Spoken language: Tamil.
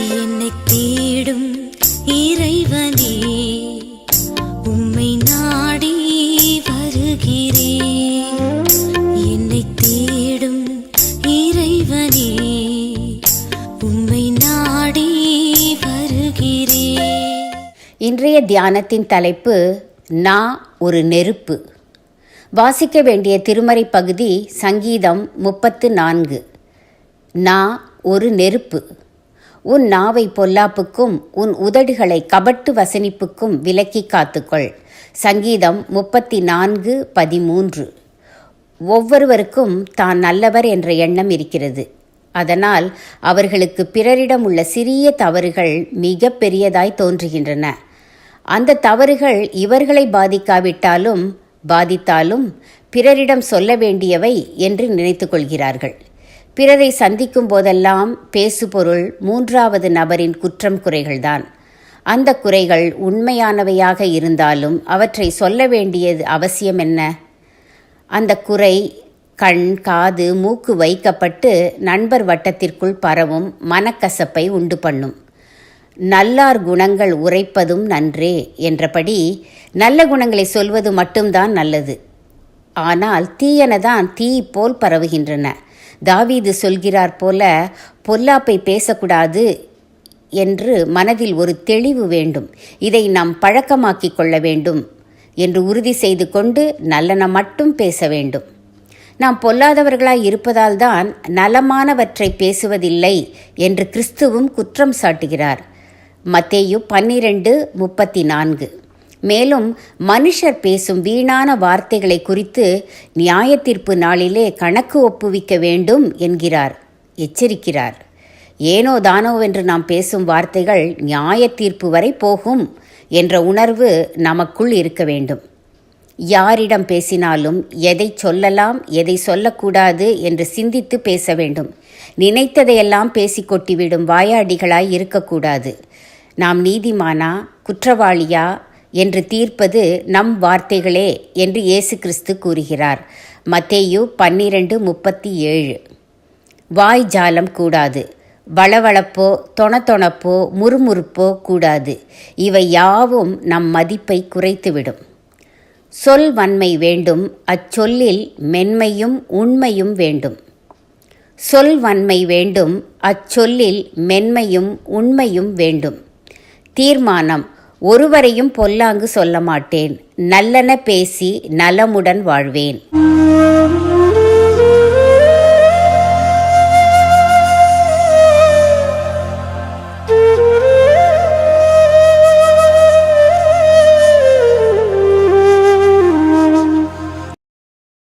என்னை தேடும் இறைவனே, உம்மை நாடி வருகிறேன். என்னை தேடும் இறைவனே, உம்மை நாடி வருகிறேன். இன்றைய தியானத்தின் தலைப்பு நான் ஒரு நெருப்பு. வாசிக்க வேண்டிய திருமறை பகுதி சங்கீதம் 34. நான் ஒரு நெருப்பு. உன் நாவை பொல்லாப்புக்கும் உன் உதடுகளை கபட்டு வசனிப்புக்கும் விலக்கி காத்துக்கொள். சங்கீதம் 34:13. ஒவ்வொருவருக்கும் தான் நல்லவர் என்ற எண்ணம் இருக்கிறது. அதனால் அவர்களுக்கு பிறரிடம் உள்ள சிறிய தவறுகள் மிக பெரியதாய் தோன்றுகின்றன. அந்த தவறுகள் இவர்களை பாதித்தாலும் பிறரிடம் சொல்ல வேண்டியவை என்று நினைத்து கொள்கிறார்கள். பிறரை சந்திக்கும் போதெல்லாம் பேசுபொருள் மூன்றாவது நபரின் குற்றம் குறைகள்தான். அந்த குறைகள் உண்மையானவையாக இருந்தாலும் அவற்றை சொல்ல வேண்டியது அவசியம் என்ன? அந்த குறை கண், காது, மூக்கு வைக்கப்பட்டு நண்பர் வட்டத்திற்குள் பரவும் மனக்கசப்பை உண்டு பண்ணும். நல்லார் குணங்கள் உரைப்பதும் நன்றே என்றபடி நல்ல குணங்களை சொல்வது மட்டும்தான் நல்லது. ஆனால் தீயனதான் தீ போல் பரவுகின்றன. தாவீது சொல்கிறார் போல, பொல்லாப்பை பேசக்கூடாது என்று மனதில் ஒரு தெளிவு வேண்டும். இதை நாம் பழக்கமாக்கிக் கொள்ள வேண்டும் என்று உறுதி செய்து கொண்டு நல்லன மட்டும் பேச வேண்டும். நாம் பொல்லாதவர்களாய் இருப்பதால் தான் நலமானவற்றை பேசுவதில்லை என்று கிறிஸ்துவும் குற்றம் சாட்டுகிறார். மத்தேயு 12:34. மேலும் மனுஷர் பேசும் வீணான வார்த்தைகளை குறித்து நியாயத்தீர்ப்பு நாளிலே கணக்கு ஒப்புவிக்க வேண்டும் என்கிறார், எச்சரிக்கிறார். ஏனோ தானோவென்று நாம் பேசும் வார்த்தைகள் நியாயத்தீர்ப்பு வரை போகும் என்ற உணர்வு நமக்குள் இருக்க வேண்டும். யாரிடம் பேசினாலும் எதை சொல்லலாம், எதை சொல்லக்கூடாது என்று சிந்தித்து பேச வேண்டும். நினைத்ததையெல்லாம் பேசி கொட்டிவிடும் வாயாடிகளாய் இருக்கக்கூடாது. நாம் நீதிமானா குற்றவாளியா என்று தீர்ப்பது நம் வார்த்தைகளே என்று இயேசு கிறிஸ்து கூறுகிறார். மத்தேயு 12:37. வாய் ஜாலம் கூடாது. வளவளப்போ தொணத்தொணப்போ முறுமுறுப்போ கூடாது. இவை யாவும் நம் மதிப்பை குறைத்துவிடும். சொல் வன்மை வேண்டும், அச்சொல்லில் மென்மையும் உண்மையும் வேண்டும். சொல் வன்மை வேண்டும், அச்சொல்லில் மென்மையும் உண்மையும் வேண்டும். தீர்மானம்: ஒருவரையும் பொல்லாங்கு சொல்ல மாட்டேன், நல்லன பேசி நலமுடன் வாழ்வேன்.